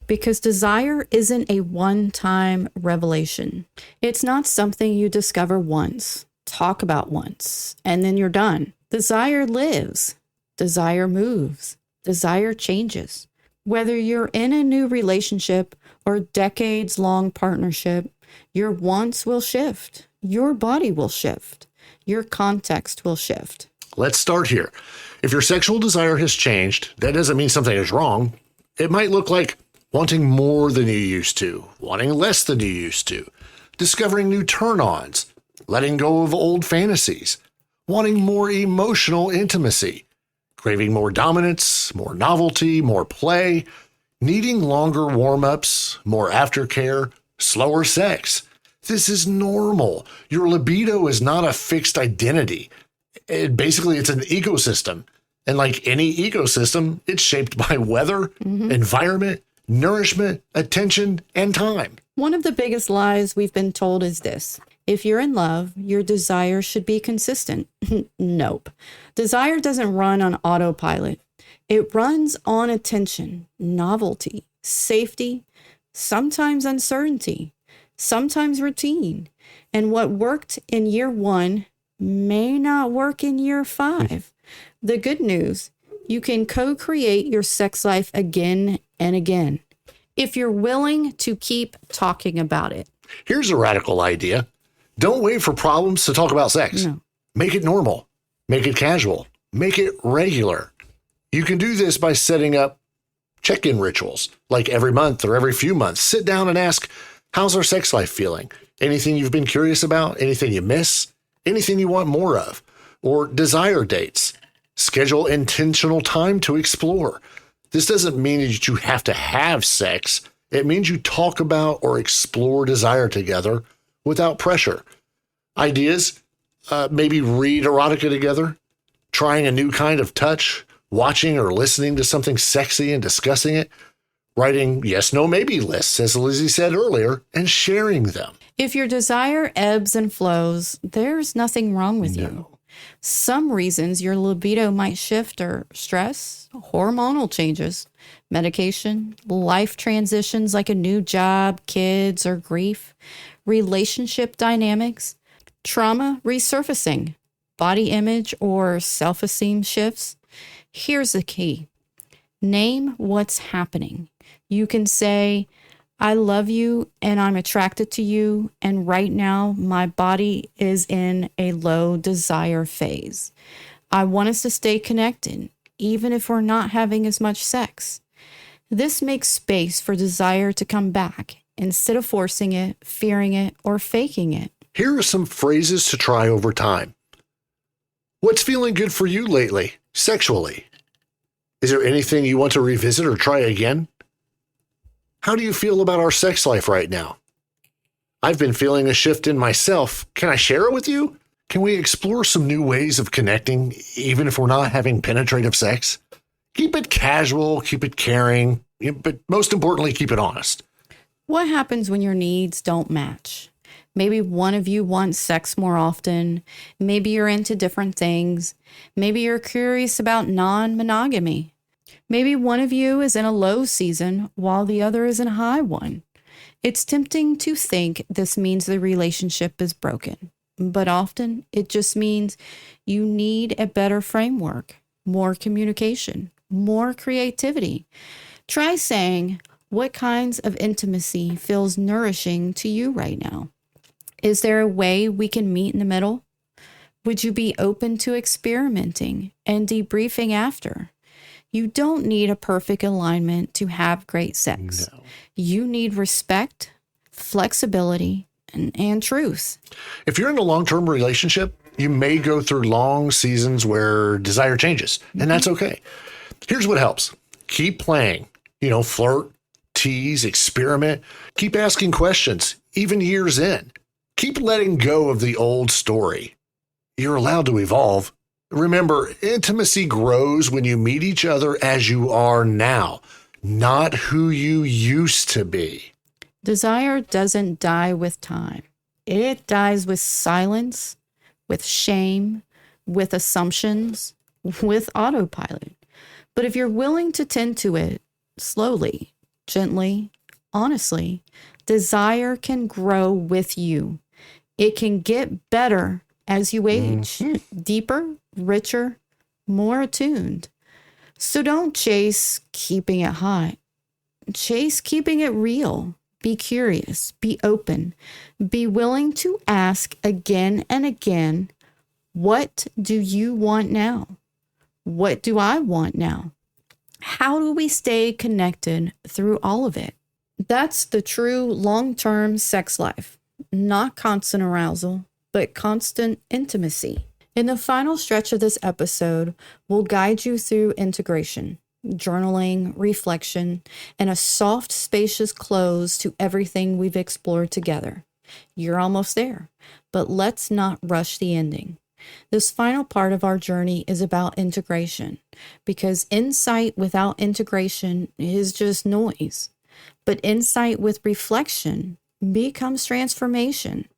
because desire isn't a one-time revelation. It's not something you discover once, talk about once, and then you're done. Desire lives. Desire moves. Desire changes. Whether you're in a new relationship or decades-long partnership, your wants will shift. Your body will shift. Your context will shift. Let's start here. If your sexual desire has changed, that doesn't mean something is wrong. It might look like wanting more than you used to, wanting less than you used to, discovering new turn-ons, letting go of old fantasies, wanting more emotional intimacy, craving more dominance, more novelty, more play, needing longer warm-ups, more aftercare, slower sex. This is normal. Your libido is not a fixed identity. Basically, it's an ecosystem. And like any ecosystem, it's shaped by weather, environment, nourishment, attention, and time. One of the biggest lies we've been told is this: if you're in love, your desire should be consistent. Nope. Desire doesn't run on autopilot. It runs on attention, novelty, safety, sometimes uncertainty, sometimes routine. And what worked in year 1 may not work in year 5. The good news, you can co-create your sex life again and again if you're willing to keep talking about it. Here's a radical idea. Don't wait for problems to talk about sex. No. Make it normal. Make it casual. Make it regular. You can do this by setting up check-in rituals, like every month or every few months. Sit down and ask, how's our sex life feeling? Anything you've been curious about? Anything you miss? Anything you want more of? Or desire dates? Schedule intentional time to explore. This doesn't mean that you have to have sex. It means you talk about or explore desire together without pressure. Ideas? Maybe read erotica together, trying a new kind of touch, watching or listening to something sexy and discussing it, writing yes, no, maybe lists, as Lizzie said earlier, and sharing them. If your desire ebbs and flows, there's nothing wrong with you. Some reasons your libido might shift are stress, hormonal changes, medication, life transitions like a new job, kids, or grief, relationship dynamics, trauma resurfacing, body image or self-esteem shifts. Here's the key. Name what's happening. You can say, I love you and I'm attracted to you, and right now my body is in a low desire phase. I want us to stay connected, even if we're not having as much sex. This makes space for desire to come back instead of forcing it, fearing it, or faking it. Here are some phrases to try over time. What's feeling good for you lately, sexually? Is there anything you want to revisit or try again? How do you feel about our sex life right now? I've been feeling a shift in myself. Can I share it with you? Can we explore some new ways of connecting, even if we're not having penetrative sex? Keep it casual, keep it caring, but most importantly, keep it honest. What happens when your needs don't match? Maybe one of you wants sex more often. Maybe you're into different things. Maybe you're curious about non-monogamy. Maybe one of you is in a low season while the other is in a high one. It's tempting to think this means the relationship is broken, but often it just means you need a better framework, more communication, more creativity. Try saying, what kinds of intimacy feels nourishing to you right now? Is there a way we can meet in the middle? Would you be open to experimenting and debriefing after? You don't need a perfect alignment to have great sex. No. You need respect, flexibility, and truth. If you're in a long-term relationship, you may go through long seasons where desire changes, and that's okay. Here's what helps. Keep playing. Flirt, tease, experiment. Keep asking questions, even years in. Keep letting go of the old story. You're allowed to evolve. Remember, intimacy grows when you meet each other as you are now, not who you used to be. Desire doesn't die with time. It dies with silence, with shame, with assumptions, with autopilot. But if you're willing to tend to it slowly, gently, honestly, desire can grow with you. It can get better as you age, deeper, richer, more attuned. So don't chase keeping it hot. Chase keeping it real. Be curious, be open, be willing to ask again and again, what do you want now? What do I want now? How do we stay connected through all of it? That's the true long-term sex life. Not constant arousal, but constant intimacy. In the final stretch of this episode, we'll guide you through integration, journaling, reflection, and a soft, spacious close to everything we've explored together. You're almost there, but let's not rush the ending. This final part of our journey is about integration, because insight without integration is just noise. But insight with reflection becomes transformation.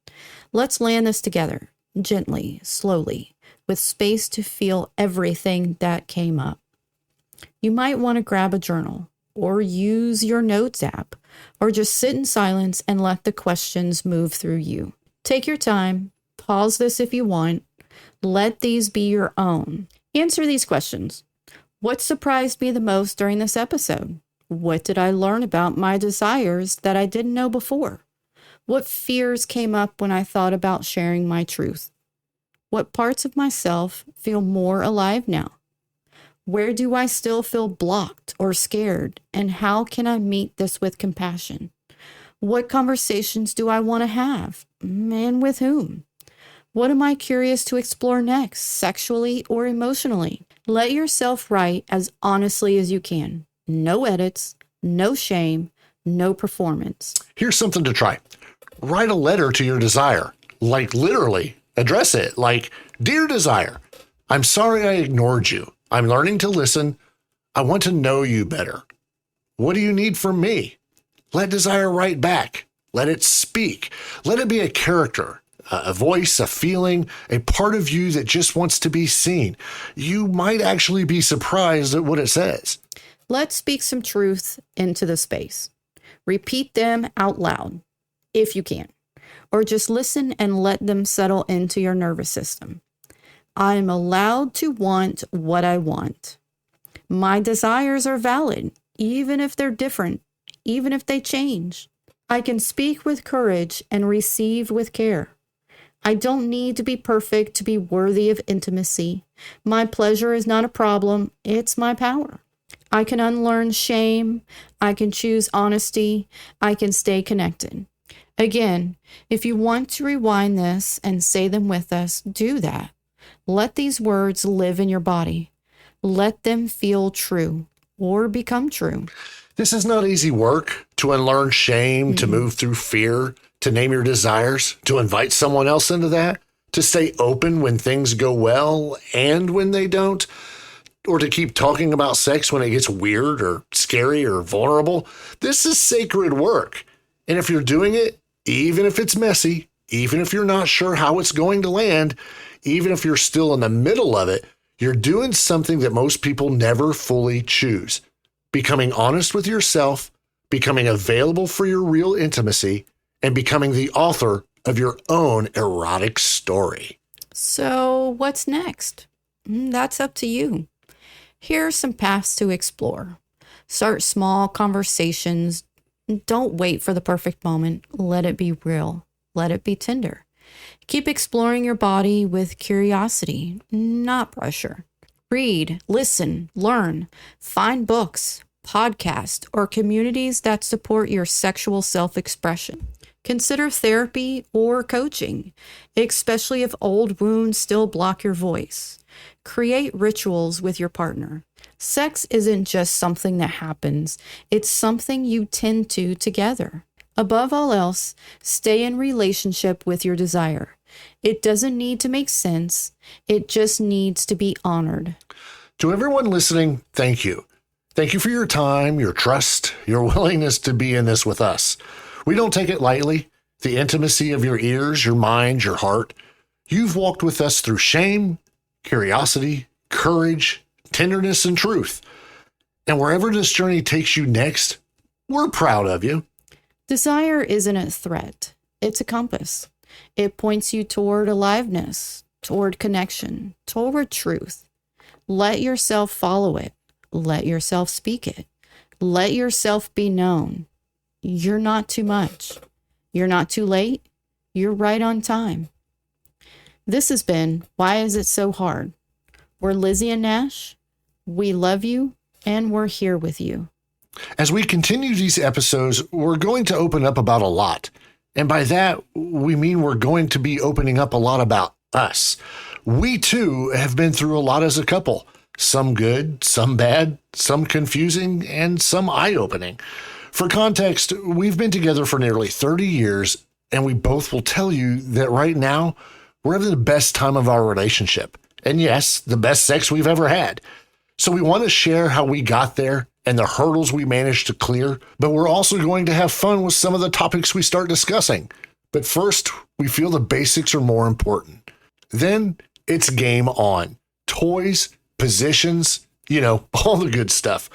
Let's land this together, gently, slowly, with space to feel everything that came up. You might want to grab a journal or use your notes app, or just sit in silence and let the questions move through you. Take your time, pause this if you want. Let these be your own. Answer these questions. What surprised me the most during this episode? What did I learn about my desires that I didn't know before? What fears came up when I thought about sharing my truth? What parts of myself feel more alive now? Where do I still feel blocked or scared? And how can I meet this with compassion? What conversations do I want to have? And with whom? What am I curious to explore next, sexually or emotionally? Let yourself write as honestly as you can. No edits, no shame, no performance. Here's something to try. Write a letter to your desire. Like literally, address it like, Dear Desire, I'm sorry I ignored you. I'm learning to listen. I want to know you better. What do you need from me? Let desire write back. Let it speak. Let it be a character, a voice, a feeling, a part of you that just wants to be seen. You might actually be surprised at what it says. Let's speak some truth into the space. Repeat them out loud, if you can, or just listen and let them settle into your nervous system. I am allowed to want what I want. My desires are valid, even if they're different, even if they change. I can speak with courage and receive with care. I don't need to be perfect to be worthy of intimacy. My pleasure is not a problem, it's my power. I can unlearn shame. I can choose honesty. I can stay connected. Again, if you want to rewind this and say them with us, do that. Let these words live in your body. Let them feel true or become true. This is not easy work to unlearn shame, to move through fear, to name your desires, to invite someone else into that, to stay open when things go well and when they don't, or to keep talking about sex when it gets weird or scary or vulnerable. This is sacred work. And if you're doing it, even if it's messy, even if you're not sure how it's going to land, even if you're still in the middle of it, you're doing something that most people never fully choose. Becoming honest with yourself, becoming available for your real intimacy, and becoming the author of your own erotic story. So what's next? That's up to you. Here are some paths to explore. Start small conversations. Don't wait for the perfect moment. Let it be real. Let it be tender. Keep exploring your body with curiosity, not pressure. Read, listen, learn. Find books, podcasts, or communities that support your sexual self-expression. Consider therapy or coaching, especially if old wounds still block your voice. Create rituals with your partner. Sex isn't just something that happens. It's something you tend to together. Above all else, stay in relationship with your desire. It doesn't need to make sense. It just needs to be honored. To everyone listening, thank you. Thank you for your time, your trust, your willingness to be in this with us. We don't take it lightly. The intimacy of your ears, your mind, your heart. You've walked with us through shame, curiosity, courage, tenderness, and truth. And wherever this journey takes you next, we're proud of you. Desire isn't a threat. It's a compass. It points you toward aliveness, toward connection, toward truth. Let yourself follow it. Let yourself speak it. Let yourself be known. You're not too much. You're not too late. You're right on time. This has been Why Is It So Hard? We're Lizzie and Nash. We love you, and we're here with you. As we continue these episodes, we're going to open up about a lot. And by that, we mean we're going to be opening up a lot about us. We, too, have been through a lot as a couple. Some good, some bad, some confusing, and some eye-opening. For context, we've been together for nearly 30 years, and we both will tell you that right now, we're having the best time of our relationship. And yes, the best sex we've ever had. So we want to share how we got there and the hurdles we managed to clear, but we're also going to have fun with some of the topics we start discussing. But first, we feel the basics are more important. Then it's game on. Toys, positions, all the good stuff.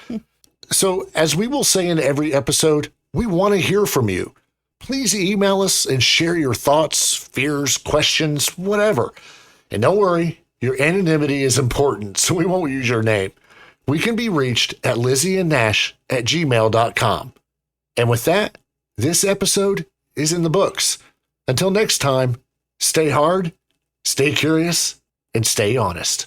So as we will say in every episode, we want to hear from you. Please email us and share your thoughts, fears, questions, whatever. And don't worry, your anonymity is important, so we won't use your name. We can be reached at lizzieandnash@gmail.com. And with that, this episode is in the books. Until next time, stay hard, stay curious, and stay honest.